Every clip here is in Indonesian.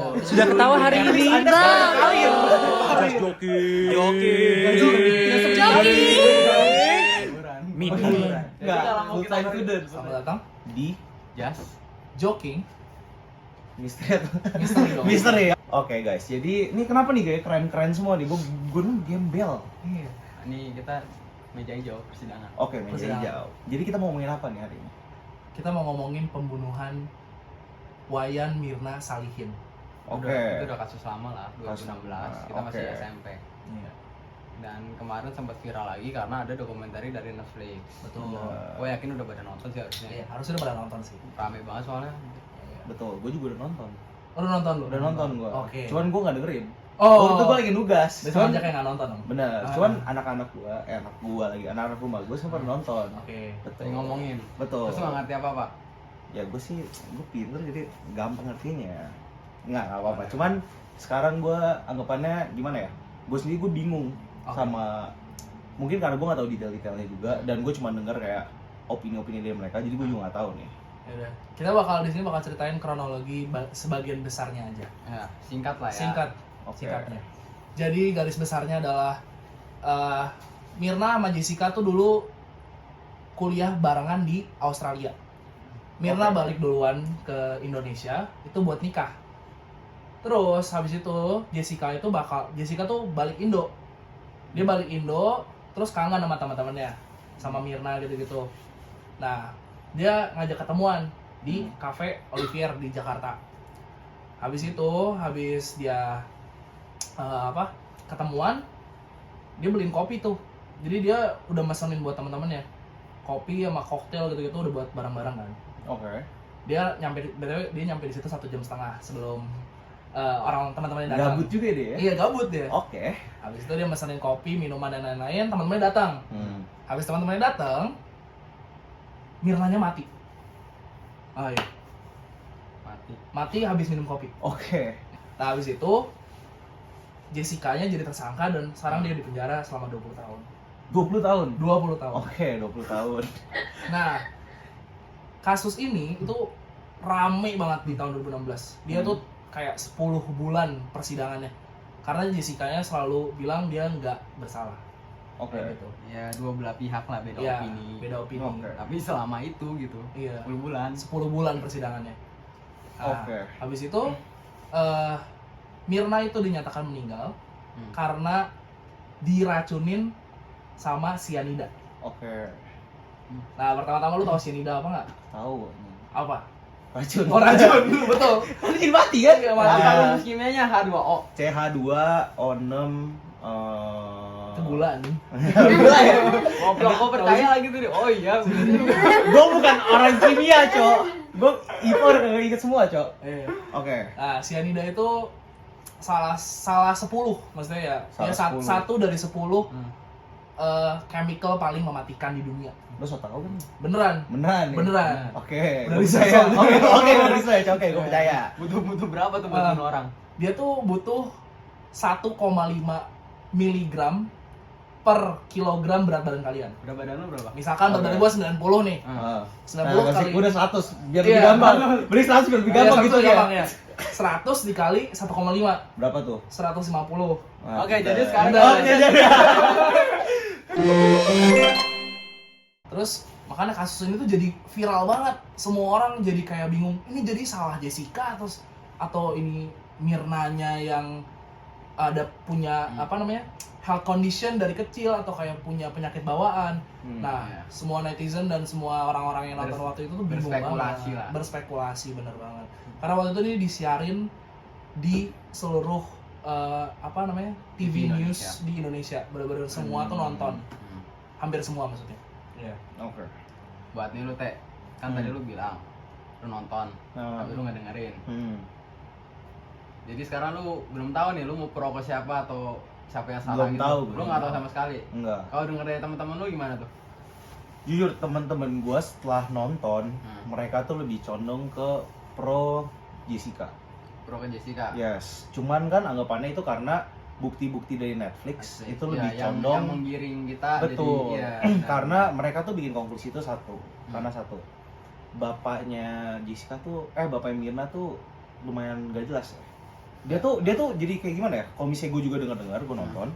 Sudah ketawa hari ini. Mini. Enggak, full time student. Selamat datang Di Just Joking misteri. Misteri dong. Misteri ya. Oke guys, jadi ini kenapa nih guys keren-keren semua nih? Gue gembel. Iya. Ini kita meja hijau persidangan. Oke, meja Persidangan. hijau. Jadi kita mau ngomongin apa nih hari ini? Kita mau ngomongin pembunuhan Wayan Mirna Salihin. Oke. Itu udah kasus lama lah, 2016. Kasus- Kita masih oke. SMP. Iya. Dan kemarin sempat viral lagi karena ada dokumenter dari Netflix. Betul. Iya. Gue yakin udah pada nonton sih harusnya. Iya, harusnya udah pada nonton sih. Rame banget soalnya. Iya. Betul, gue juga udah nonton. Oh, lu nonton lu? Udah nonton gue. Oke. Cuman gue nggak dengerin. Oh, Waktu itu gue lagi nugas. besok Cuman aja kayak nggak nonton dong. bener. Ah. Cuman anak-anak lagi, anak-anak rumah gue sempat nonton. Oke. Betul. Tadi ngomongin. Betul. Terus nggak ngerti apa-apa. Ya gue sih, gue pinter jadi gampang ngertinya. Nggak apa-apa. Cuman sekarang gue anggapannya gimana ya? Gue sendiri gue bingung Oke. sama mungkin karena gue nggak tahu detail-detailnya juga dan gue cuma denger kayak opini-opini dari mereka jadi gue juga nggak tahu nih. Yaudah. Kita bakal di sini bakal ceritain kronologi sebagian besarnya aja. Ya, singkat lah ya. Singkat. Oke. Singkatnya. Jadi garis besarnya adalah Mirna sama Jessica tuh dulu kuliah barengan di Australia. Mirna Oke. balik duluan ke Indonesia itu buat nikah. Terus habis itu Jessica tuh balik Indo. Dia balik Indo terus kangen sama teman-temannya, sama Mirna gitu-gitu. Nah, dia ngajak ketemuan di Cafe Olivier di Jakarta. Habis dia ketemuan, dia beliin kopi tuh. Jadi dia udah mesenin buat teman-temannya kopi sama koktail gitu-gitu udah buat barang-barang kan. Oke. Dia nyampe di situ 1,5 jam sebelum orang teman-temannya datang. Gabut juga dia ya? Iya, gabut dia. Oke. Habis itu dia mesenin kopi, minuman dan lain-lain, teman-temannya datang. Habis teman-temannya datang, Mirnanya mati. Oh iya, mati habis minum kopi. Oke. Nah, habis itu Jessica-nya jadi tersangka dan sekarang dia di penjara selama 20 tahun. 20 tahun? 20 tahun. Oke, 20 tahun. Nah, kasus ini itu rame banget di tahun 2016. Dia tuh kayak 10 bulan persidangannya. Karena Jessica-nya selalu bilang dia nggak bersalah. Oke. Kayak gitu. Ya dua belah pihak lah beda Iya, opini. beda opini. Oke. Tapi selama itu gitu. Iya. 10 bulan. 10 bulan persidangannya. Nah, Oke. habis itu Mirna itu dinyatakan meninggal karena diracunin sama cyanida. Oke. Nah, pertama-tama lu tahu cyanida apa nggak? Tahu. Apa? Racun. Oh, racun. Betul. Kan jadi mati kan? Iya, mati. Apa Ah, rumus kimianya H2O? CH2O6 Itu gula nih. Gula ya? Goblok, gua percaya lagi tuh. Oh iya, bener. Gue bukan orang kimia, Cok. Gue IPA udah inget semua, Cok. Iya. Oke. Nah, cyanida itu salah 10 maksudnya ya. Dia Salah 10. satu dari 10 chemical paling mematikan di dunia. Lo so tau kan? Beneran. Beneran nih? Beneran. Oke. Dari gua saya. percaya. Oke, dari saya. Oke, gue percaya. Butuh berapa tuh buat bunuh orang? Dia tuh butuh 1,5 miligram per kilogram berat badan kalian. Berat badan lu berapa? Misalkan berat badan Oke. gua 90 nih. Nah, 90 kali. gue udah 100 biar Iya. lebih gampang. Beri 100 biar lebih gampang gitu ya. ya. 100 dikali 1,5. Berapa tuh? 150. Nah, Oke, kita- jadi sekarang Oh, jadi. Terus makanya kasus ini tuh jadi viral banget. Semua orang jadi kayak bingung. Ini jadi salah Jessica atau ini Mirnanya yang ada punya health condition dari kecil atau kayak punya penyakit bawaan. Nah, iya. semua netizen dan semua orang-orang yang nonton waktu itu tuh bingung berspekulasi banget. lah. Berspekulasi bener banget. Karena waktu itu ini disiarin di seluruh TV news Indonesia. di Indonesia. Bener-bener semua tuh nonton. Hampir semua maksudnya. Iya. Oke. Buat nih lu teh, kan tadi lu bilang lu nonton, Nah. tapi lu nggak dengerin. Hmm. Jadi sekarang lu belum tahu nih lu mau pro ke siapa atau siapa yang salah Belum gitu. tahu, Lu belum nggak tahu tahu. sama sekali. Enggak. Kalau denger dari teman-teman lu gimana tuh? Jujur teman-teman gue setelah nonton, Hmm. mereka tuh lebih condong ke pro Jessica. Pro ke Jessica. Yes, cuman kan anggapannya itu karena bukti-bukti dari Netflix itu lebih Ya, yang condong. menggiring kita. Betul. Jadi, ya, Karena mereka tuh bikin konklusi itu satu. Karena satu, bapaknya Jessica tuh, bapaknya Mirna tuh lumayan gak jelas ya. Dia tuh jadi kayak gimana ya? Kalau misalnya gue juga dengar gue nonton,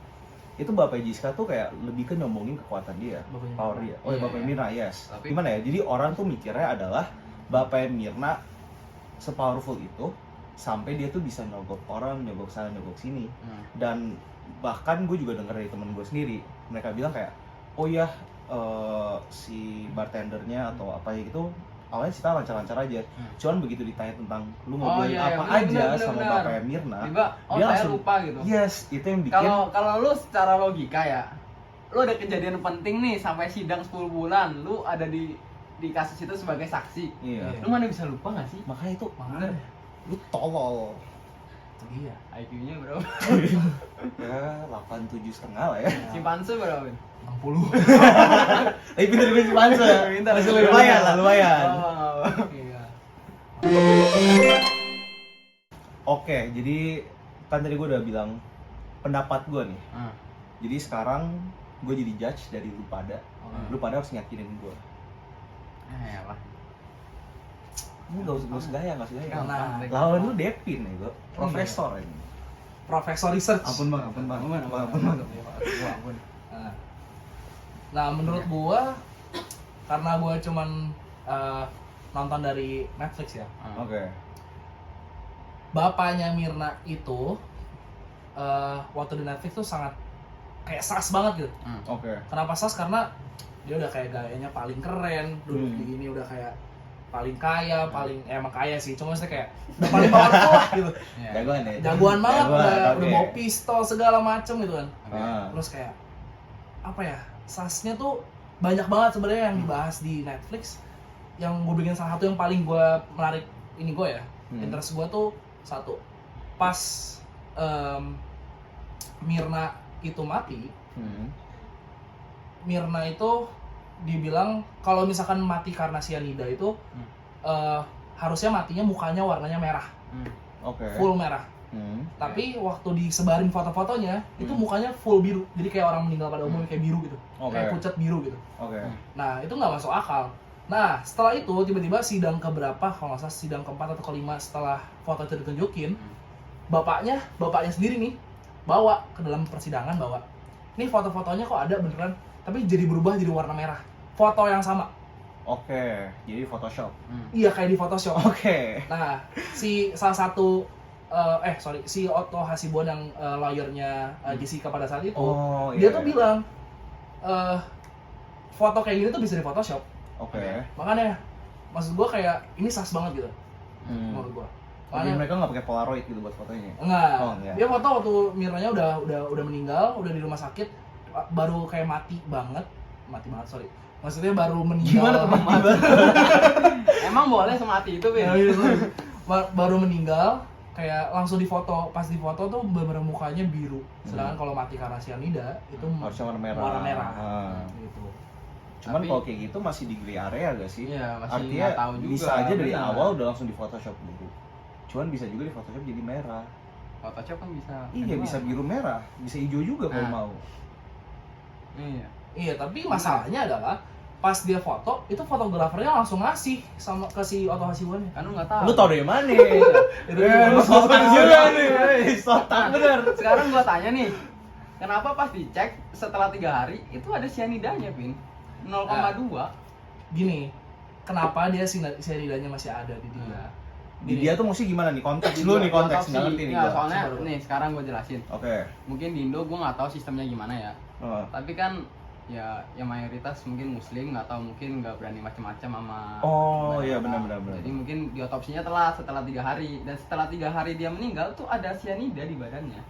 itu Bapak Jessica tuh kayak lebih ke nyombongin kekuatan dia, Bapaknya power Mirna. dia. Oh ya, Iya, Bapak iya. Mirna, yes. Tapi- Gimana ya? Jadi orang tuh mikirnya adalah Bapak Mirna sepowerful itu sampai dia tuh bisa nyogok orang, nyogok sana, nyogok sini. Dan bahkan gue juga denger dari temen gue sendiri, mereka bilang kayak, oh ya si bartendernya atau apa ya gitu, awalnya kita lancar-lancar aja. Cuman begitu ditanya tentang lu mau Oh, beli iya, apa bener, aja bener, sama bener. Bapak Mirna, Tiba, dia saya langsung- lupa gitu. yes, itu yang bikin Kalau lu secara logika ya, lu ada kejadian penting nih sampai sidang 10 bulan, lu ada di kasus itu sebagai saksi. iya. Iya. Lu mana bisa lupa gak sih? Makanya itu Makanya lu tolol. itu dia. IQ-nya berapa? Ya 87,5 lah ya. Simpanse berapa? 60. Tapi pinter-pinter Cipanse. Pinter. Masih lumayan lah, lumayan. Iya. Oke, jadi kan tadi gue udah bilang pendapat gue nih. Jadi sekarang gue jadi judge dari lu pada. Lu pada harus nyakinin gue. Ya lah. Lu gak usah gaya, gak usah gaya. Nah, Lawan lu Devin ya, gue profesor ini. Profesor research. Ampun bang, ampun bang. Ampun. Nah, menurut gua karena gua cuman nonton dari Netflix ya. Oke. Bapaknya Mirna itu waktu di Netflix tuh sangat kayak sas banget gitu. Oke. Kenapa sas? Karena dia udah kayak gayanya paling keren, duduk di ini udah kayak paling kaya, paling emang kaya sih, cuma maksudnya kayak udah paling powerful lah gitu. Jagoan ya. Jagoan banget, udah oke. bawa pistol segala macem gitu kan. Ah. Terus kayak apa ya, sasnya tuh banyak banget sebenarnya yang dibahas di Netflix. Yang gue bikin salah satu yang paling gue menarik ini gue ya, interest gue tuh satu, pas Mirna itu mati, Mirna itu dibilang kalau misalkan mati karena cyanida itu harusnya matinya mukanya warnanya merah, Oke. full merah. Tapi waktu disebarin foto-fotonya itu mukanya full biru, jadi kayak orang meninggal pada umumnya kayak biru gitu, Oke. kayak pucat biru gitu. Oke. Nah itu nggak masuk akal. Nah setelah itu tiba-tiba sidang keberapa, kalau nggak salah sidang keempat atau kelima setelah foto itu ditunjukin, bapaknya sendiri nih bawa ke dalam persidangan bahwa ini foto-fotonya kok ada beneran, tapi jadi berubah jadi warna merah. Foto yang sama. Oke. Jadi Photoshop. Iya kayak di Photoshop. Oke. Nah, si salah satu si Otto Hasibuan yang lawyernya Jessica pada saat itu, Oh, dia iya. tuh bilang foto kayak gini tuh bisa di Photoshop. Oke. Makanya maksud gua kayak ini sas banget gitu menurut gua. Jadi Makanya mereka nggak pakai Polaroid gitu buat fotonya. enggak. Oh, enggak. Dia foto waktu Mirnanya udah meninggal, udah di rumah sakit, baru kayak mati banget, sorry. Maksudnya baru meninggal. Gimana tuh mati? Emang boleh semati itu, Ya, Bin? gitu. Baru meninggal, kayak langsung difoto. Pas difoto tuh bener mukanya biru. Sedangkan kalau mati karena cyanida itu Harusnya warna merah. Warna merah. Ah. Gitu. Cuman Tapi- kalau kayak gitu masih di gray area gak sih? Iya, masih Artinya nggak tahu juga. bisa aja dari benar. awal udah langsung di Photoshop gitu. Cuman bisa juga di Photoshop jadi merah. Photoshop kan bisa. Iya, bisa biru merah, bisa hijau juga kalau Nah. mau. Iya. Iya, tapi masalahnya adalah pas dia foto, itu fotografernya langsung ngasih sama ke si Otto Hasibuan. Kan lu nggak tahu. Lu tau dari mana? Itu Lu sotak juga nih. Sotak bener. Sekarang gua tanya nih, kenapa pas dicek setelah 3 hari itu ada cyanidanya, Pin? 0,2. Gini, kenapa dia cyanidanya masih ada di dia? Di dia tuh mesti gimana nih? Konteks dulu nih, konteks. Nggak ngerti nih Nggak, gua. soalnya Coba. nih sekarang gua jelasin. Oke. Mungkin di Indo gua nggak tahu sistemnya gimana ya. Oh. Tapi kan ya mayoritas mungkin muslim, nggak tahu, mungkin nggak berani macam-macam sama Oh, barang iya, orang. benar. Jadi mungkin diotopsinya telat setelah 3 hari, dan setelah 3 hari dia meninggal tuh ada cyanida di badannya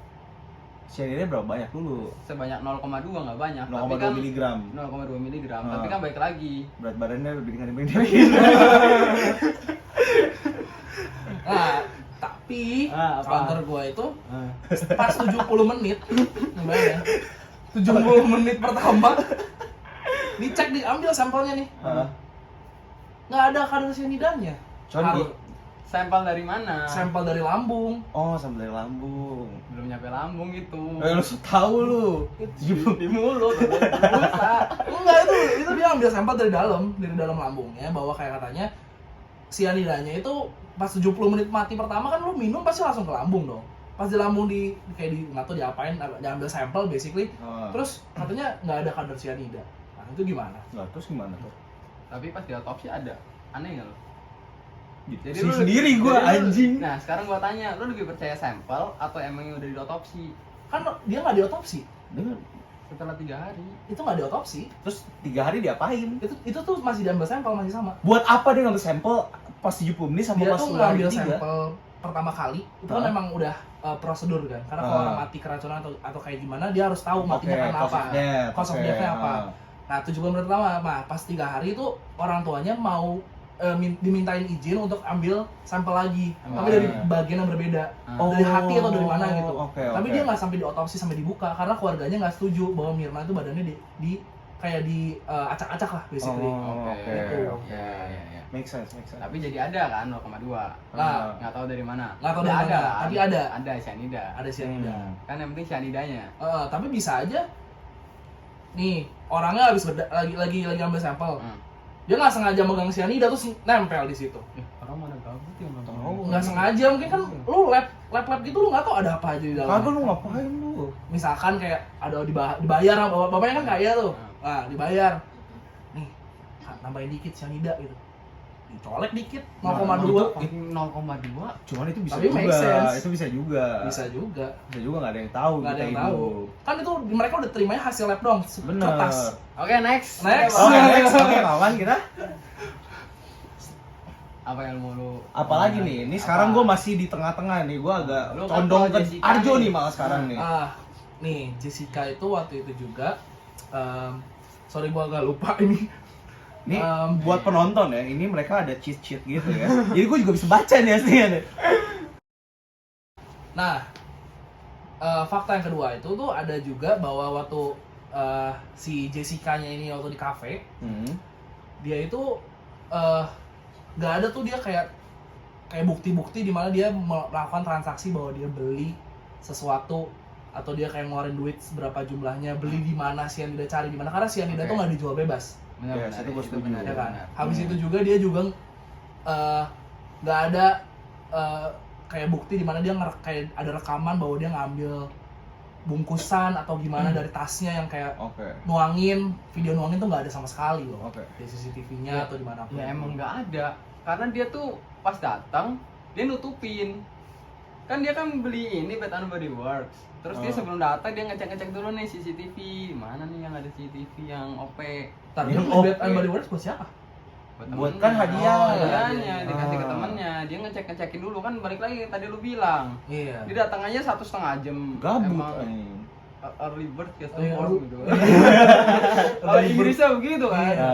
Cyanida berapa banyak dulu? sebanyak 0,2, nggak banyak. 0,2 miligram. 0,2 miligram. Ah. Tapi kan baik lagi. Berat badannya lebih tinggi dari Nah, tapi Ah, apa? kantor gua itu pas 70 menit, gimana ya? 70 menit pertama dicek, diambil sampelnya nih. Nggak ada kadar cyanidanya. Cuman di- Sampel dari mana? Sampel dari lambung. Oh, sampai dari lambung. Belum nyampe lambung itu. Lu tahu lu. Di mulut. Busa. Enggak, itu dia ambil sampel dari dalam lambungnya, bahwa kayak katanya cyanidanya itu pas 70 menit mati pertama kan lu minum pasti langsung ke lambung dong. pas di lambung kayak nggak tahu diapain, diambil sampel basically, Ah. terus katanya nggak ada kadar cyanida. Nah itu gimana? Nah, terus gimana tuh? Tapi pas di autopsi ada. Aneh nggak lo? Jadi sendiri gue jadi lu- anjing. Nah sekarang gua tanya, lu lebih percaya sampel atau emang udah diotopsi? Kan dia nggak diotopsi, Dengan Setelah 3 hari. itu nggak diotopsi, terus 3 hari diapain? itu tuh masih diambil sampel masih sama. Buat apa dia ngambil sampel pas 70 menit sama Dia pas tuh udah hari ngambil 3? sampel pertama kali itu kan Hah? memang udah prosedur kan, karena kalau Ah. orang mati keracunan atau kayak gimana dia harus tahu Oke, matinya karena cause apa, of death. cause of Oke, death-nya apa. ah. Nah 7 bulan pertama, nah pas 3 hari itu orang tuanya mau dimintain izin untuk ambil sampel lagi, tapi dari bagian yang berbeda, dari hati atau dari mana gitu. Oke, Tapi oke. dia nggak sampai diotopsi sampai dibuka karena keluarganya nggak setuju bahwa Mirna itu badannya kayak acak-acak lah basically. Oh, oke, Gitu. oke. Ya. Make sense, make sense. Tapi jadi ada kan 0,2. Nah, Nggak tahu dari mana. Nggak tahu Udah dari mana, kan? tapi ada. Ada cyanida. ada cyanida. Kan yang penting cyanidanya. Tapi bisa aja nih orangnya lagi ambil sampel, dia nggak sengaja megang cyanida terus nempel di situ. Orang mana gabut ya nonton. Tahu. Nggak sengaja, mungkin kan lu lab gitu lu nggak tahu ada apa aja di dalamnya. Kagak lu ngapain lu? Misalkan kayak ada dibayar sama bapaknya kan kaya tuh, nah dibayar nih nambahin dikit cyanida gitu, dicolek dikit 0,2. 0,2. Cuman itu bisa Tapi make juga. sense. Itu bisa juga. Bisa juga, Bisa juga nggak ada yang tahu nggak ada kita yang hidup. tahu kan, itu mereka udah terimanya hasil lab dong, Bener. kertas. Oke, next. Next. Oke, next. Oke, kawan kita. Apa yang mau lu? Apalagi nih, ini sekarang gue masih di tengah-tengah nih. Gue agak Lu kan condong tahu ke Jessica Arjo nih. nih malah sekarang nih. Nih Jessica itu waktu itu juga, sorry gua agak lupa ini. Nih, Um, buat penonton ya, ini mereka ada cheat-cheat gitu ya. Jadi gue juga bisa baca nih aslinya nih. Nah, fakta yang kedua itu tuh ada juga bahwa waktu si Jessica-nya ini waktu di kafe, dia itu nggak ada tuh dia kayak bukti-bukti di mana dia melakukan transaksi bahwa dia beli sesuatu atau dia kayak ngeluarin duit seberapa jumlahnya, beli di mana, cyanida cari di mana, karena cyanida Oke. tuh nggak dijual bebas. Benar, Yes, benar, itu gua setuju. benar, Ya kan? benar. Habis itu juga dia juga nggak ada kayak bukti di mana dia kayak ada rekaman bahwa dia ngambil bungkusan atau gimana dari tasnya yang kayak Oke. nuangin, video nuangin tuh nggak ada sama sekali loh. Oke. Di CCTV-nya Ya, atau di mana pun. Ya emang nggak ada, karena dia tuh pas datang dia nutupin. Kan dia kan beli ini Bath and Body Works. Terus dia Oh. sebelum datang dia ngecek dulu nih CCTV, mana nih yang ada CCTV yang OP. Ntar dia Yang beli Bath oke. and Body Works buat siapa? Buat temennya. kan hadiah. Oh, hadiahnya Iya. dikasih ke Ah. temennya. Dia ngecekin dulu kan, balik lagi tadi lu bilang. Iya. Dia datang aja 1,5 jam. Gabut Emang anjing. early bird gets the Iya, worm lu- gitu. Kalau Inggrisnya begitu kan. Iya.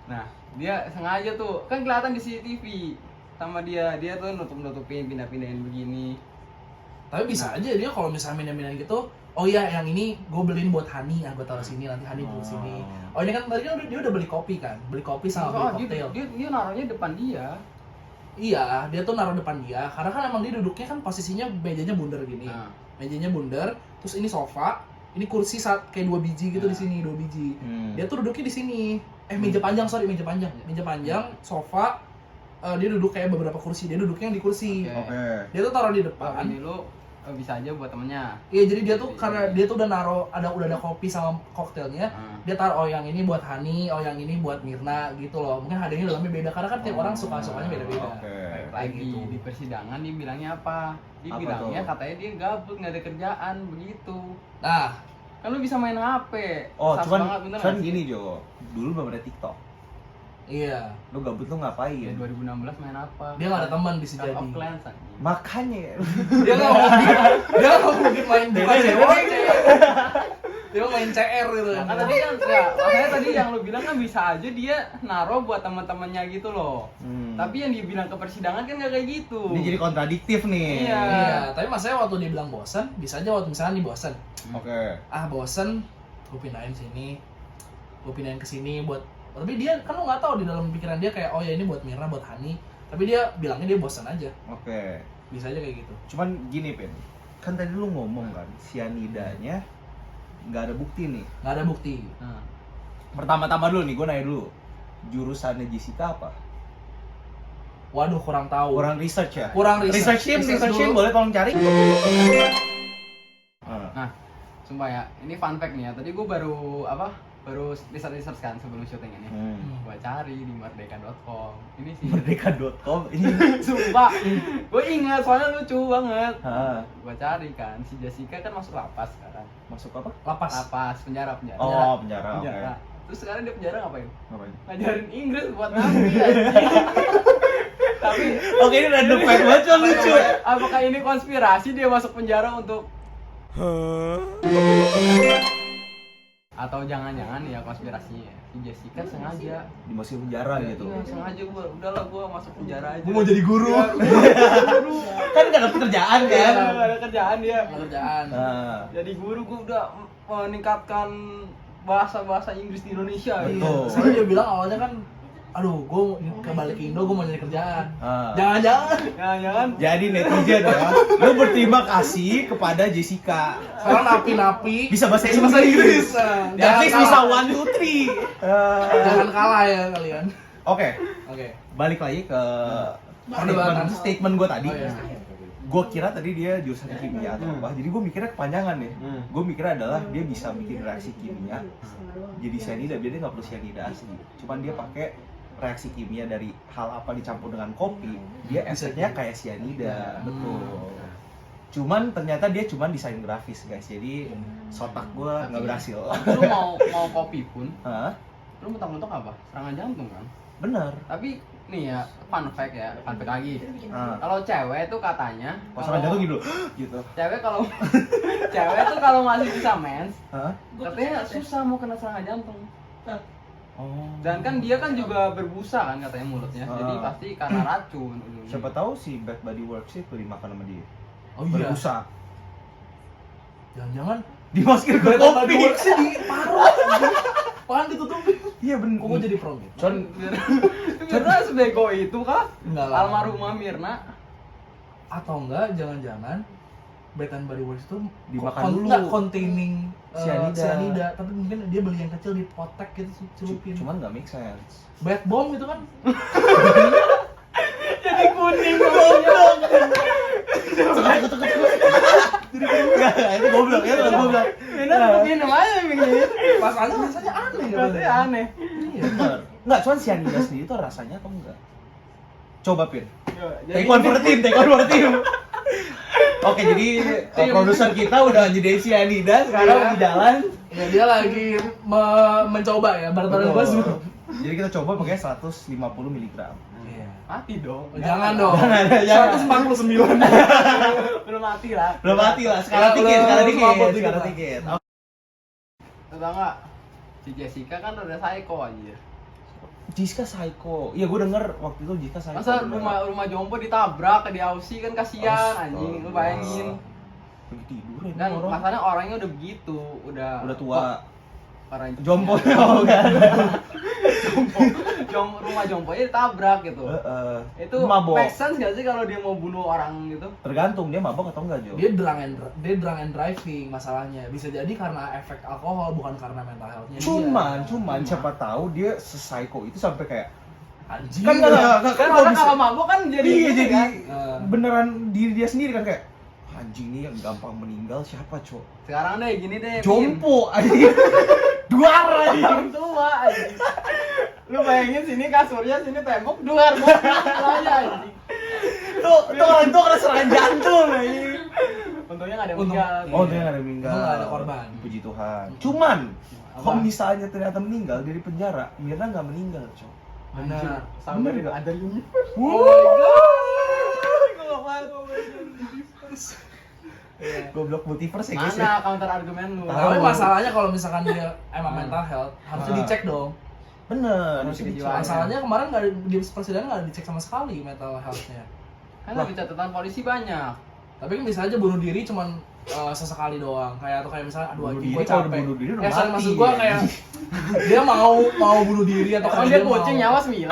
Nah, dia sengaja tuh, kan kelihatan di CCTV sama dia tuh nutupin, pindah-pindahin begini. Tapi bisa aja dia kalau misalnya minum-minum gitu, oh iya yang ini gue beliin buat Hani, gue taruh sini, nanti Hani duduk sini. Oh ini kan tadi kan dia udah beli kopi kan, beli kopi sama beli dia, koktail. dia naruhnya depan dia. Iya, dia tuh naruh depan dia, karena kan emang dia duduknya kan posisinya mejanya bundar gini. Nah, Mejanya bundar, terus ini sofa, ini kursi kayak 2 biji gitu di sini, 2 biji. Dia tuh duduknya di sini. Meja panjang, meja panjang, sofa. Dia duduk kayak beberapa kursi, dia duduknya di kursi. Oke. Oke. Dia tuh taruh di Oh, depan. ini lu bisa aja buat temennya. Iya, jadi dia tuh karena dia tuh udah naruh udah ada kopi sama koktailnya. Dia taruh oh yang ini buat Hani, oh yang ini buat Mirna gitu loh. Mungkin hadiahnya dalamnya beda karena kan tiap orang suka-sukanya beda-beda. Oke. Lagi gitu. di persidangan dia bilangnya apa? Dia Apa bilangnya tuh? katanya dia gabut, nggak ada kerjaan begitu. Nah, Kan lu bisa main HP. Oh, Sas cuman banget, bener cuman nggak sih? gini Jo. Dulu belum ada TikTok. iya. Lu gabut lu Ya, ngapain? 2016 main apa? Dia nggak ada teman bisa Clash jadi. of Clans anjing. Makanya Dia nggak mungkin main bukan COC. Dia mau main CR gitu. Nah, kan tadi kan makanya tadi yang lu bilang kan bisa aja dia naruh buat teman-temannya gitu loh. Tapi yang dia bilang ke persidangan kan nggak kayak gitu. ini jadi kontradiktif nih. Iya. Iya, tapi masalahnya waktu dia bilang bosan, bisa aja waktu misalnya nih bosan. Oke. Bosan, gue pindahin sini, gue pindahin ke sini buat. Tapi dia kan lu nggak tahu di dalam pikiran dia kayak oh ya ini buat Mirna, buat Hani. Tapi dia bilangnya dia bosan aja. Oke. Bisa aja kayak gitu. Cuman gini, Pin. Kan tadi lu ngomong kan, cyanidanya nggak ada bukti nih. Nggak ada bukti. Nah, Pertama-tama dulu nih, gue nanya dulu. Jurusannya Jessica apa? Waduh, kurang tahu. Kurang research ya. Kurang research. Research team, dulu. boleh tolong cari. Nah, sumpah ya, ini fun fact nih ya. Tadi gue baru research kan sebelum syuting ini. Gue cari di merdeka.com. Ini sih Merdeka.com ini. sumpah. Gue ingat soalnya lucu banget. Hah, Gue cari kan si Jessica kan masuk lapas sekarang. masuk apa? Lapas. Penjara. Oh, penjara. Oke. Penjara. Terus sekarang dia penjara ngapain? Ngapain? Ngajarin Inggris buat nabi anjing. Tapi Oke, ini random fact banget, lucu. apakah ini konspirasi dia masuk penjara untuk atau jangan-jangan ya konspirasinya si Jessica sengaja Dimasukin penjara gitu. iya, sengaja udahlah gua masuk penjara aja. Gue mau jadi guru. Guru. Kan gak ada pekerjaan Iya, kan? nggak ada kerjaan dia. Kerjaan. Nah, Jadi guru gua udah meningkatkan bahasa Inggris di Indonesia. Betul. Soalnya dia bilang awalnya kan, aduh, gue balik ke Indo, gue mau nyari kerjaan. ah. Jangan-jangan. Jangan-jangan Jadi netizen ya, lu berterima kasih kepada Jessica. Sekarang napi-napi Bisa bahasa bahasa Inggris. Inggris. Nah, At least jangan bisa kalah. 1, 2, 3. Jangan kalah ya kalian. Oke, Oke. balik lagi ke Perdebatan. statement gue tadi. Oh, iya. Gue kira tadi dia jurusan kimia atau apa, jadi gue mikirnya kepanjangan nih. Gue mikirnya adalah dia bisa bikin reaksi kimia jadi cyanida, biar dia nggak perlu cyanida asli. Cuman dia pakai reaksi kimia dari hal apa dicampur dengan kopi, dia efeknya kayak cyanida. Betul. Cuman ternyata dia cuman desain grafis guys, jadi sotak gue nggak berhasil. lu mau kopi pun Hah? lu mentang-mentang apa? Serangan jantung kan? Bener. Tapi nih ya, fun fact lagi. Ah. Kalau cewek tuh katanya Pasangan jatuh gitu, gitu. Cewek kalau masih bisa mens, Hah? katanya susah mau kena serangan jantung. Oh. Dan kan dia kan juga berbusa kan katanya mulutnya. Jadi Ah. pasti karena racun. Siapa tahu si Bad Body Works itu dimakan sama dia. Oh iya. Berbusa. Jangan-jangan Dimasukin ke Bad kopi. Body Works-nya di paruh. Apaan ditutupin? Iya bener. Kok gue jadi pro gitu? Con, Mirna sebego itu kah? Enggak lah. Almarhumah Mirna. Atau enggak, jangan-jangan Bath and Body Works itu Dimakan dulu. enggak containing Cyanida. tapi mungkin dia beli yang kecil di potek gitu celupin. cuman nggak make sense. Bath bomb gitu kan? Jadi kuning goblok. Enggak, itu goblok ya, itu goblok. Mirna minum aja begini. Rasanya aneh gitu. Rasanya aneh. Iya. Bener. Enggak, cuman cyanida sendiri itu rasanya atau enggak? Coba Pin. Jadi- Take one for team. Oke, jadi produser kita udah nyediain cyanida, sekarang Iya. di jalan. Ya dia lagi mencoba ya baru-baru gue Betul. Jadi kita coba pakai 150 mg. Iya. Mati dong. Jangan dong. Jangan. 149. Belum mati lah. Belum mati lah, sekarang Ya, dikit, belum sekarang dikit, mabuk dikit sekarang lah. dikit. Tahu enggak? Si Jessica kan udah psycho aja. Jessica psycho. Iya, gue denger waktu itu Jessica psycho. Masa bener. rumah jompo ditabrak di Aussie kan kasihan anjing, lu bayangin. Lagi tidur ini Dan orang. masalahnya orangnya udah begitu, udah Tua. Orang Jompo oh, kan. rumah jomponya ditabrak gitu. Itu mabok. make sense gak sih kalau dia mau bunuh orang gitu? Tergantung dia mabok atau enggak, Jo. Dia drunk and driving masalahnya. Bisa jadi karena efek alkohol bukan karena mental health-nya Cuman siapa tahu dia se-psycho itu sampai kayak anjing. kan enggak Kan orang kalau mabok kan jadi iya, gitu jadi kan? beneran diri dia sendiri kan kayak anjing nih yang gampang meninggal siapa, Cok? Sekarang deh gini deh. Jompo anjing. Duar anjing. Orang tua anjing. Lu bayangin sini kasurnya, sini tembok, duar aja anjing. Tuh orang tua kena serangan jantung anjing. Untungnya enggak ada Untung- meninggal. Oh, dia nggak ada meninggal. Untung nggak ada korban. Puji Tuhan. Cuman Apa? kalau misalnya ternyata meninggal dari penjara, Mirna nggak meninggal, Cok. Benar. Sampai Bener nggak? ada universe. Oh Goblok multiverse ya guys ya. Mana counter argumen lu? Tahu. Tapi masalahnya kalau misalkan dia emang mental health harusnya dicek dong. Bener. Harus mesti dijual. dicek. Masalahnya kemarin nggak di persidangan nggak dicek sama sekali mental health-nya. Kan di catatan polisi banyak. Tapi kan bisa aja bunuh diri cuman sesekali doang. Kayak atau kayak misalnya aduh Bunuh anjing diri, gue kalau capek. bunuh diri udah sorry, mati, maksud gua ya. kayak dia mau bunuh diri atau Kan kayak dia mau- kucing nyawa 9.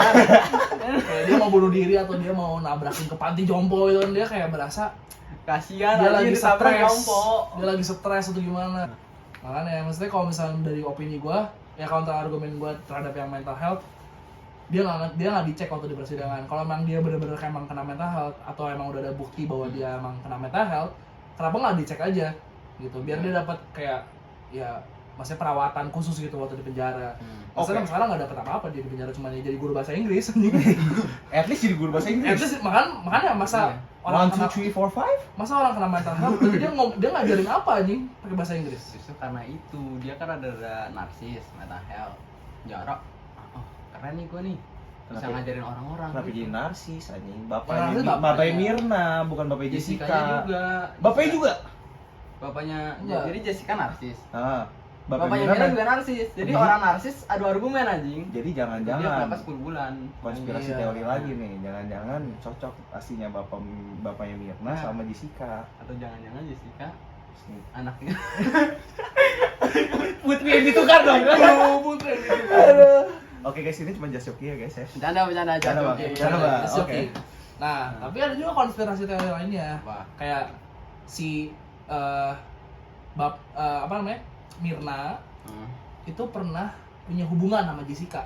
kayak dia mau bunuh diri atau dia mau nabrakin ke panti jompo gitu kan dia kayak berasa Kasihan dia anjing lagi ditabrak stres, jompo. dia lagi stres atau gimana. Makanya maksudnya kalau misalnya dari opini gua, ya counter argumen gua terhadap yang mental health, dia nggak dicek waktu di persidangan. Kalau emang dia benar-benar emang kena mental health atau emang udah ada bukti bahwa dia emang kena mental health, kenapa nggak dicek aja gitu, biar dia dapat kayak ya maksudnya perawatan khusus gitu waktu di penjara. Maksudnya sekarang nggak dapat apa-apa dia di penjara, cuma jadi guru bahasa Inggris. At least jadi guru bahasa Inggris. At least makanya masa One, two, three, four, five. Masa orang kena mental health tapi dia ngajarin apa anjing pakai bahasa Inggris? Justru karena itu dia kan ada narsis, mental health, jarak. Oh, keren nih gue nih. Bisa ngajarin orang-orang. Kenapa gitu. jadi narsis anjing? Narsis Bapaknya Mirna, bukan bapaknya Jessica Jessica. juga. Bapaknya juga. Bapaknya Enggak. jadi Jessica narsis. Bapaknya Bapaknya Mirna juga narsis. Jadi orang narsis adu argumen anjing. Jadi Dia jangan-jangan berapa 10 bulan. konspirasi Iya. teori lagi nih. Jangan-jangan cocok aslinya bapaknya Mirna Nah. sama Jessica. Atau jangan-jangan Jessica anaknya. Putri yang ditukar dong. Putri. Oke guys, ini cuma just joki ya guys ya. Bercanda Bercanda, Bang. Oke. Bercanda, Bang. It's Oke. okay. Nah, tapi ada juga konspirasi teori lainnya. Apa? Kayak si apa namanya? Mirna itu pernah punya hubungan sama Jessica.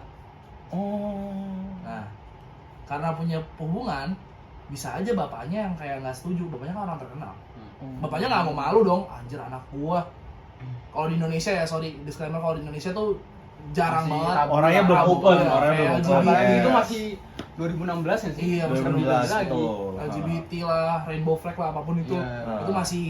Oh. Nah, karena punya hubungan, bisa aja bapaknya yang kayak nggak setuju. Bapaknya kan orang terkenal. Bapaknya nggak mau malu dong, anjir anak gua. Kalau di Indonesia ya, sorry, disclaimer, kalau di Indonesia tuh jarang Masih banget. tabu. Orangnya belum Tabu, open, ya, orangnya kayak belum open. LGBT, Apalagi itu Yes. masih 2016 ya sih? Iya, masih 2016 lagi. betul. LGBT lah, rainbow flag lah, apapun itu. Iya. Itu masih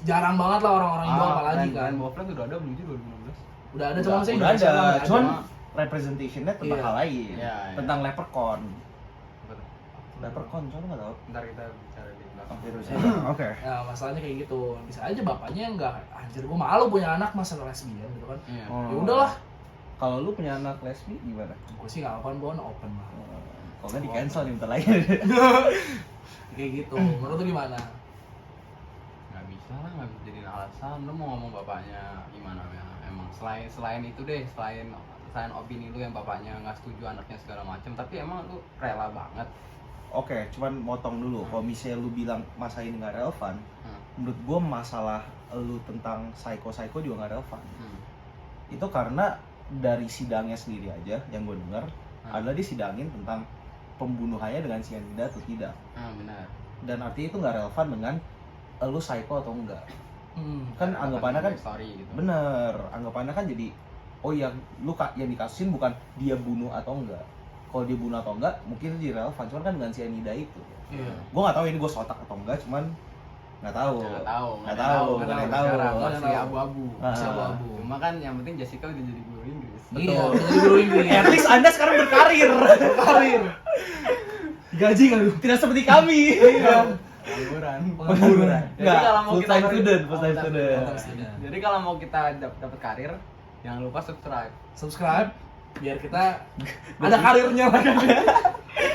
jarang banget lah orang-orang Indo apalagi kan. Rainbow Flag udah ada belum sih 2016? Udah ada, cuma masih Udah Indonesia ada, doang nggak cuman ada. representationnya tentang Iya. hal lain. Iya, iya. Tentang leprechaun. Apa tuh? Leprechaun, soalnya nggak tahu. Ntar kita bicara di belakang. Oke, terus. Oke. Ya, masalahnya kayak gitu. Bisa aja bapaknya nggak, anjir gua malu punya anak masa lesbian gitu kan. Iya. Ya udahlah. Kalau lu punya anak lesbi gimana? Gue sih nggak open lah. Kalau nggak di cancel nih bentar lagi. Kayak gitu. Menurut lu gimana? Nggak bisa lah, nggak bisa jadiin alasan. Lu mau ngomong bapaknya gimana ya? Emang selain itu deh, selain opini lu yang bapaknya nggak setuju anaknya segala macam, tapi emang lu rela banget. Oke, cuman motong dulu. Kalau misalnya lu bilang masa ini nggak relevan, menurut gua masalah lu tentang psycho juga nggak relevan. Itu karena dari sidangnya sendiri aja yang gue dengar adalah disidangin tentang pembunuhannya dengan cyanida atau tidak. Benar. Dan artinya itu nggak relevan dengan lu psycho atau enggak. Kan Relevan anggapannya kan dengan story gitu. bener, anggapannya kan jadi oh yang yang dikasusin bukan dia bunuh atau enggak. Kalau dia bunuh atau enggak mungkin itu jadi relevan, cuman kan dengan cyanida itu. Iya. Gue nggak tahu ini gue sotak atau enggak, cuman nggak tahu. Nggak tahu. Nggak tahu. Sekarang Nggak masih tahu. abu-abu. Masih Ah. abu-abu. Cuma kan yang penting Jessica udah jadi guru Inggris. Iya, Betul. jadi guru Inggris. At least Anda sekarang berkarir. Karir. Gaji nggak lu? Tidak seperti kami. Pengangguran. Pengangguran. Jadi Enggak, kalau mau full kita time student, full time student. Jadi kalau mau kita dapat karir, jangan lupa subscribe. Subscribe biar kita ada karirnya lah.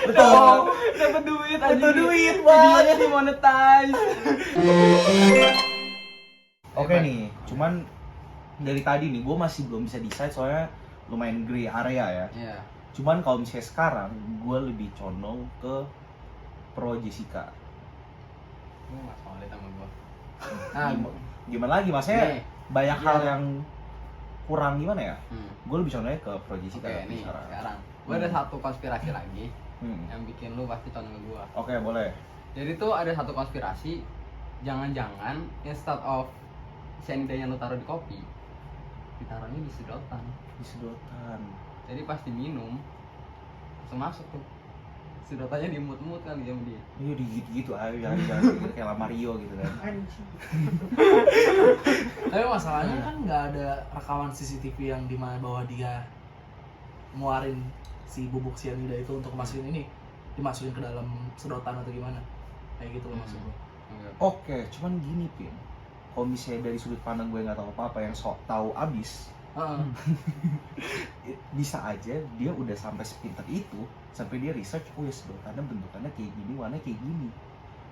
Betul. Dapat duit aja. Dapat duit, Videonya dimonetize. Oke nih, cuman dari tadi nih gue masih belum bisa decide soalnya lumayan gray area ya. Iya. Cuman kalau misalnya sekarang gue lebih condong ke pro Jessica. Lu nggak solid sama gua. Gimana lagi maksudnya Nih. banyak hal Iya. yang kurang gimana ya? Hmm. Gue lebih condongnya ke pro Jessica Oke, nih sekarang. sekarang. Gua ada satu konspirasi lagi Hmm. yang bikin lu pasti condong ke gua. Oke, boleh. Jadi tuh ada satu konspirasi, jangan-jangan instead of cyanida yang lu taruh di kopi, ditaruhnya di sedotan. Di sedotan. Jadi pas diminum langsung masuk tuh. Sedotannya dimut-mut kan dia sama dia. Iya gitu aja, jangan kayak Mario gitu kan. Tapi masalahnya kan nggak ada rekaman CCTV yang dimana bahwa dia ngeluarin si bubuk cyanida itu untuk masukin ini, dimasukin ke dalam sedotan atau gimana, kayak gitu loh maksud gue. Oke, cuman gini Pin. Kalau misalnya dari sudut pandang gue nggak tahu apa-apa yang sok tahu abis, bisa aja dia udah sampai sepintar itu, sampai dia research, oh ya sedotannya bentukannya kayak gini, warnanya kayak gini.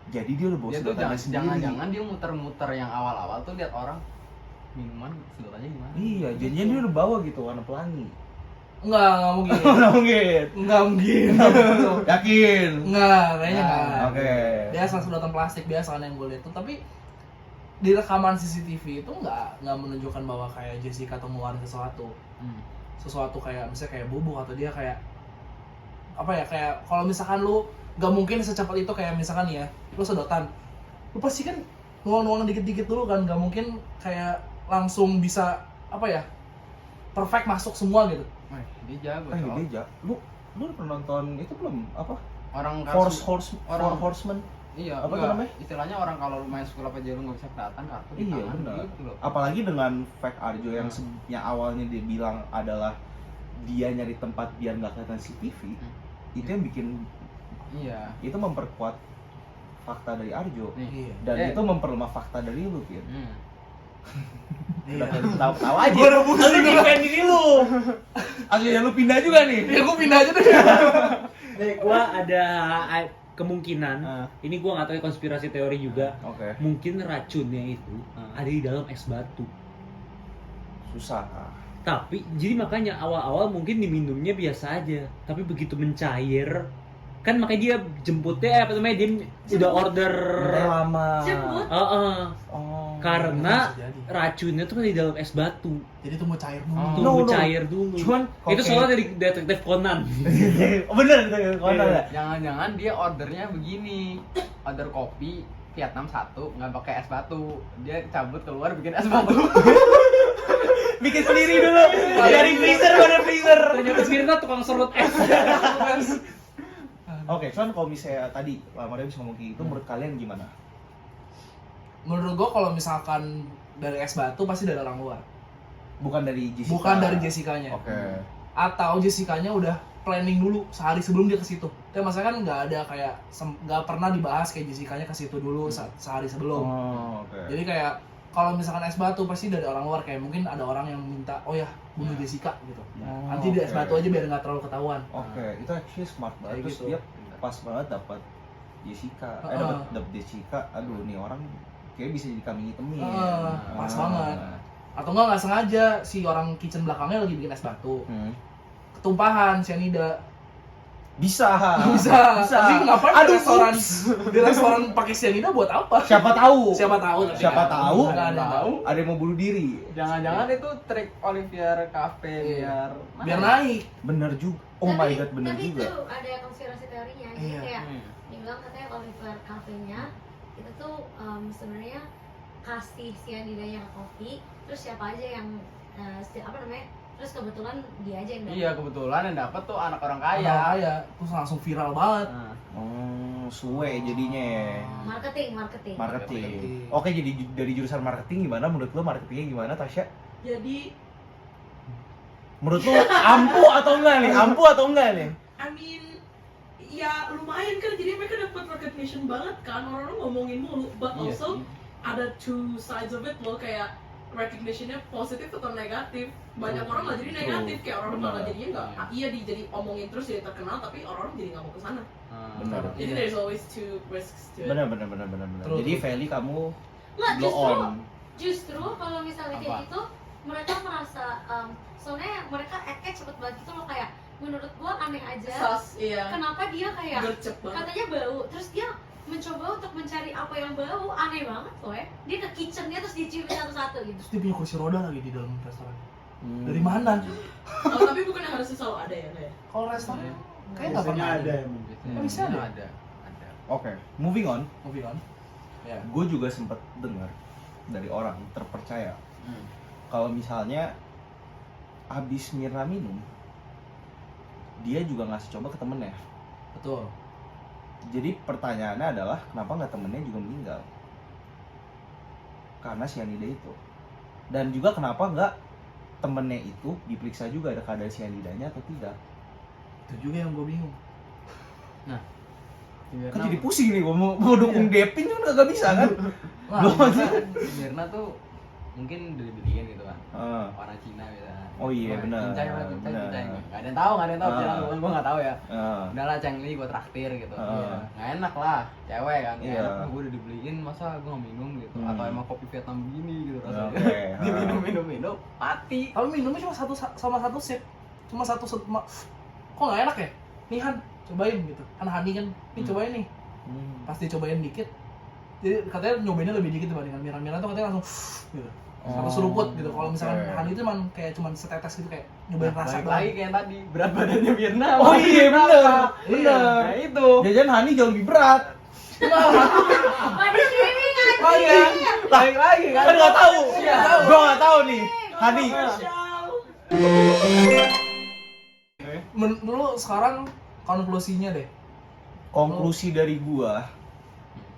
Jadi dia udah bawa Dia tuh sedotannya sendiri. jangan-jangan dia muter-muter yang awal-awal tuh lihat orang minuman sedotannya gimana. Iya, jadinya dia udah bawa gitu warna pelangi. Nggak mungkin. Nggak mungkin. Nggak mungkin. Yakin? Nggak, kayaknya Nah, nggak. Oke. Dia asal sedotan plastik biasa kan yang gue lihat tuh, tapi di rekaman CCTV itu nggak menunjukkan bahwa kayak Jessica tuh ngeluarin sesuatu kayak misalnya kayak bubuk atau dia kayak apa ya, kayak kalau misalkan lu nggak mungkin secepat itu, kayak misalkan ya lu sedotan, lu pasti kan nuang-nuang dikit-dikit dulu kan, nggak mungkin kayak langsung bisa apa ya perfect masuk semua gitu. Wah, dia jago. Eh, Cok. dia lu pernah nonton itu belum apa? Orang Four orang Horsemen. iya, apa enggak. namanya? Istilahnya orang kalau lu main sulap aja lu nggak bisa kelihatan kartu di Iya tangan benar. gitu loh. Apalagi dengan fake Arjo yang yang awalnya dia bilang adalah dia nyari tempat biar nggak kelihatan CCTV. Itu yang bikin Iya. itu memperkuat fakta dari Arjo. Nih. Dan itu memperlemah fakta dari lu, Kir. Iya. Tahu aja. Gua rebus Lu juga. defend diri lu. Akhirnya lu pindah juga nih. Ya gue pindah aja deh. Nih, gua ada kemungkinan, Ah. ini gua nggak tahu ya, konspirasi teori juga. Oke. Mungkin racunnya itu Ah. ada di dalam es batu. Susah. Tapi jadi makanya awal-awal mungkin diminumnya biasa aja, tapi begitu mencair kan makanya dia jemputnya apa namanya, dia udah order. Lama. Jemput. Oh. Karena Bisa jadi. racunnya tuh kan di dalam es batu. Jadi tuh mau cair dulu. Oh. Tuh No, no. mencair dulu. Cuman itu oke. soalnya dari detektif Conan. Bener itu Conan ya. Jangan-jangan dia ordernya begini. Order kopi Vietnam 1 nggak pakai es batu. Dia cabut keluar bikin es batu. Bikin sendiri dulu. Dari freezer pada freezer. Ternyata Mirna tukang serut es. Oke, cuman kalau misalnya tadi Maria bisa ngomong kayak gitu, menurut kalian gimana? Menurut gue kalau misalkan dari es batu pasti dari orang luar. Bukan dari Jessica. Bukan dari Jessica-nya. Oke. Atau Jessica-nya udah planning dulu sehari sebelum dia ke situ. Tapi maksudnya kan nggak ada kayak nggak pernah dibahas kayak Jessica-nya ke situ dulu sehari sebelum. Oh, oke. Jadi kayak kalau misalkan es batu pasti dari orang luar, kayak mungkin ada orang yang minta, oh ya bunuh Jessica gitu. Oh, Nanti di es oke. batu aja biar nggak terlalu ketahuan. Oke, itu actually smart banget. Kayak Terus gitu. dia pas banget dapat Jessica. Dapat Jessica. Aduh, nih orang kayak bisa jadi kambing hitamnya. Pas banget. Atau nggak sengaja si orang kitchen belakangnya lagi bikin es batu, ketumpahan cyanida. Bisa. Bisa. Tapi ngapain Aduh, di restoran pakai cyanida buat apa? Siapa tahu? Siapa tahu? Tapi Siapa kan tahu? nggak ada yang tahu. Ada yang mau bunuh diri. Jangan-jangan itu trik Olivier Cafe Iya. biar Biar naik. Bener juga. Oh my god, bener tapi juga. itu ada konspirasi teorinya. Jadi Iya. kayak dibilang katanya Oliver Cafe-nya itu tuh sebenarnya kasih cyanidanya ke kopi, terus siapa aja yang apa namanya? Terus kebetulan dia aja yang dapat. Iya, kebetulan yang dapat tuh anak orang Kaya. kaya. Terus langsung viral banget. Nah, Oh, suwe jadinya ya. Marketing. Marketing. Oke, jadi dari jurusan marketing gimana? Menurut lo marketingnya gimana, Tasya? Jadi, Menurut lo ampuh atau enggak nih? Ampuh atau enggak nih? I mean, ya lumayan kan, jadi mereka dapat recognition banget kan, orang-orang ngomongin mulu, but iya also sih. ada two sides of it loh, kayak recognition-nya positif atau negatif. Banyak orang malah jadi negatif, kayak orang malah Benar. jadinya nggak, iya jadi omongin terus jadi terkenal, tapi orang-orang jadi nggak mau kesana. Benar. Jadi Iya. there's always two risks to it. Benar. True, Jadi true. Feli kamu Nggak, blow on. justru kalau misalnya kayak Apa? gitu mereka merasa soalnya mereka act-nya cepet banget gitu loh, kayak menurut gua aneh aja Sus, iya. kenapa dia kayak Gercep banget. katanya bau, terus dia mencoba untuk mencari apa yang bau, aneh banget loh ya. Dia ke kitchennya terus diciumin satu-satu gitu. Terus dia punya kursi roda lagi di dalam restoran. Hmm. Dari mana? Oh, tapi bukannya harusnya selalu ada ya, kayak. Kalau restoran Iya. kayak nggak pernah ada. Biasanya Oh, bisa ada? ada. Oke, moving on. Moving on. Ya. Gue juga sempat dengar dari orang terpercaya kalau misalnya habis Mirna minum, dia juga ngasih coba ke temennya. Betul. Jadi pertanyaannya adalah kenapa nggak temennya juga meninggal? Karena cyanida itu. Dan juga kenapa nggak temennya itu diperiksa juga ada kadar cyanidanya atau tidak? Itu juga yang gue bingung. Kan jadi pusing nih, gua mau dukung Depin kan nggak bisa kan? Mirna tuh mungkin dibeliin gitu kan. Ah, Orang Cina gitu kan. Oh iya, benar, benar. Nggak ada yang tahu, Ah. gue nggak tahu ya. ah. Udahlah Cheng Li gue traktir gitu. Ah. Nggak enak lah, cewek kan. Nggak Iya. enak, gue udah dibeliin masa gue nggak minum gitu. Hmm. Atau emang kopi Vietnam begini gitu rasanya. Oke, Minum, mati. Tapi minumnya cuma satu sip. Cuma satu kok nggak enak ya? Nih Han, cobain gitu. Kan Hani kan, nih cobain nih. Hmm. Pasti cobain dikit. Jadi katanya nyobainnya lebih dikit dibandingkan Mira. Mira tuh katanya langsung gitu. Satu seruput gitu. Kalau misalkan Oke. honey itu emang kayak cuman setetes gitu, kayak nyobain rasa Balik doang. lagi kayak tadi, berat badannya Mirna. Oh iya bener, Iya. Nah itu. Jajan honey jauh lebih berat. Body shaming aja. Oh iya, balik lagi kan. Kan nggak tahu. Iya. Gua nggak tahu nih. Honey. Lu sekarang konklusinya deh. Konklusi dari gua,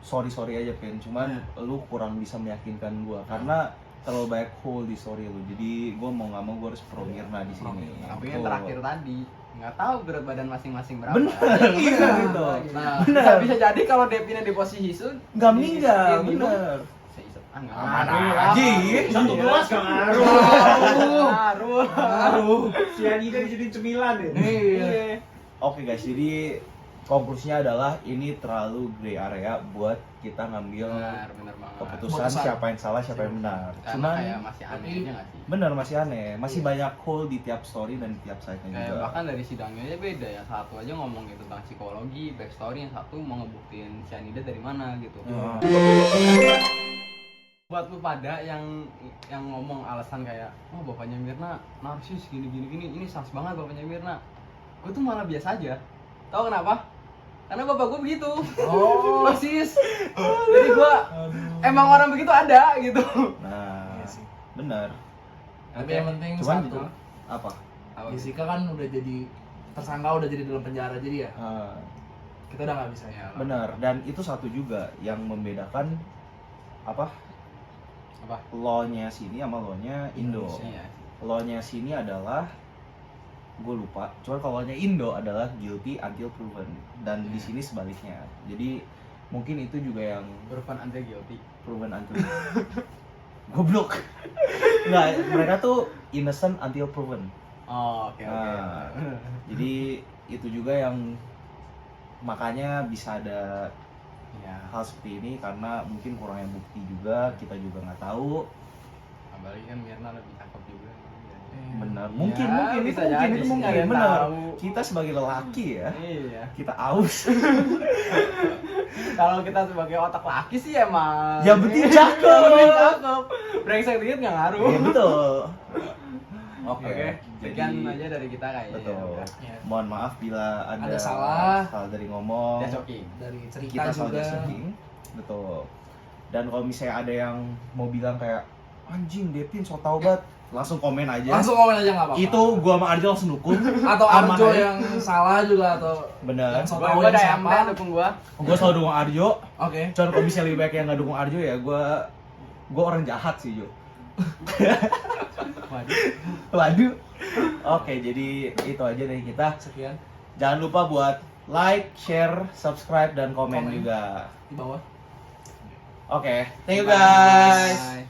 sorry aja Pen, cuman lu kurang bisa meyakinkan gua karena terlalu banyak hole di story lu. Jadi gua mau nggak mau gua harus pro Mirna di sini. Tapi Tuh. yang terakhir tadi nggak tahu berat badan masing-masing berapa. Bener, iya gitu. Nah, Bener. bisa jadi kalau Devina di posisi Isun Nggak meninggal, dia minum, bener. se-Isun. Ah, nggak Mana ngaruh. aja. Satu gelas kan Ngaruh. Aduh. Cyanida dijadiin cemilan ya. Iya. Oke guys, jadi konklusinya adalah ini terlalu gray area buat kita ngambil Benar banget. keputusan siapa yang salah, siapa yang benar. Karena Cuman kayak masih aneh aja nggak sih? bener masih aneh, masih banyak hole di tiap story dan di tiap site-nya Kayak juga. bahkan dari sidangnya aja beda, yang satu aja ngomongin tentang psikologi, backstory, yang satu mau ngebuktiin cyanida dari mana gitu. Ya. Buat lu pada yang ngomong alasan kayak, oh bapaknya Mirna narsis gini, ini sas banget bapaknya Mirna. Gue tuh malah biasa aja. Tahu kenapa? Karena bapak gue begitu. Oh. Persis. Jadi gue emang orang begitu ada gitu. Nah, Iya sih. bener. Tapi yang penting Cuman satu, apa? Apa? Jessica kan udah jadi tersangka, udah jadi dalam penjara, jadi ya kita udah nggak bisa ya. Ya, Bener. Dan itu satu juga yang membedakan apa? Apa? Law-nya sini sama law-nya Indo. Iya. Law-nya sini adalah gue lupa. Cuman kalau law-nya Indo adalah guilty until proven. Dan di sini sebaliknya. Jadi mungkin itu juga yang Proven until guilty. proven until goblok. Nggak, mereka tuh innocent until proven. Oh, oke. Nah, jadi itu juga yang makanya bisa ada Iya. hal seperti ini karena mungkin kurangnya bukti juga, kita juga nggak tahu. Apalagi kan Mirna lebih cakep juga. Benar, Ya, mungkin bisa jadi itu sih, mungkin nggak ada yang benar. tahu. Kita sebagai lelaki ya, Iya. kita aus. Kalau kita sebagai otak laki sih emang. Yang penting Iya, cakep. yang penting cakep. Brengsek dikit nggak ngaruh. Iya betul. Oke, Oke. Sekian jadi aja dari kita kayaknya. betul. Ya. Mohon maaf bila Ada salah. dari ngomong. That's okay. Dari cerita Kita salah juga. setting. Betul. Dan kalau misalnya ada yang mau bilang kayak anjing Devin so tau banget, langsung komen aja. Langsung komen aja nggak apa-apa. Itu gua sama Arjo langsung dukung. atau Aman Arjo aja. yang salah juga atau Bener. yang so Gua tau ada yang MT siapa. dukung gua. Gua selalu dukung Arjo. Oke. Cuman kalau misalnya lebih banyak yang nggak dukung Arjo ya gua orang jahat sih Jo. Waduh. Waduh. Oke, jadi itu aja dari kita. Sekian Jangan lupa buat like, share, subscribe, dan komen Komen. juga. di bawah. Oke, thank you guys. Bye.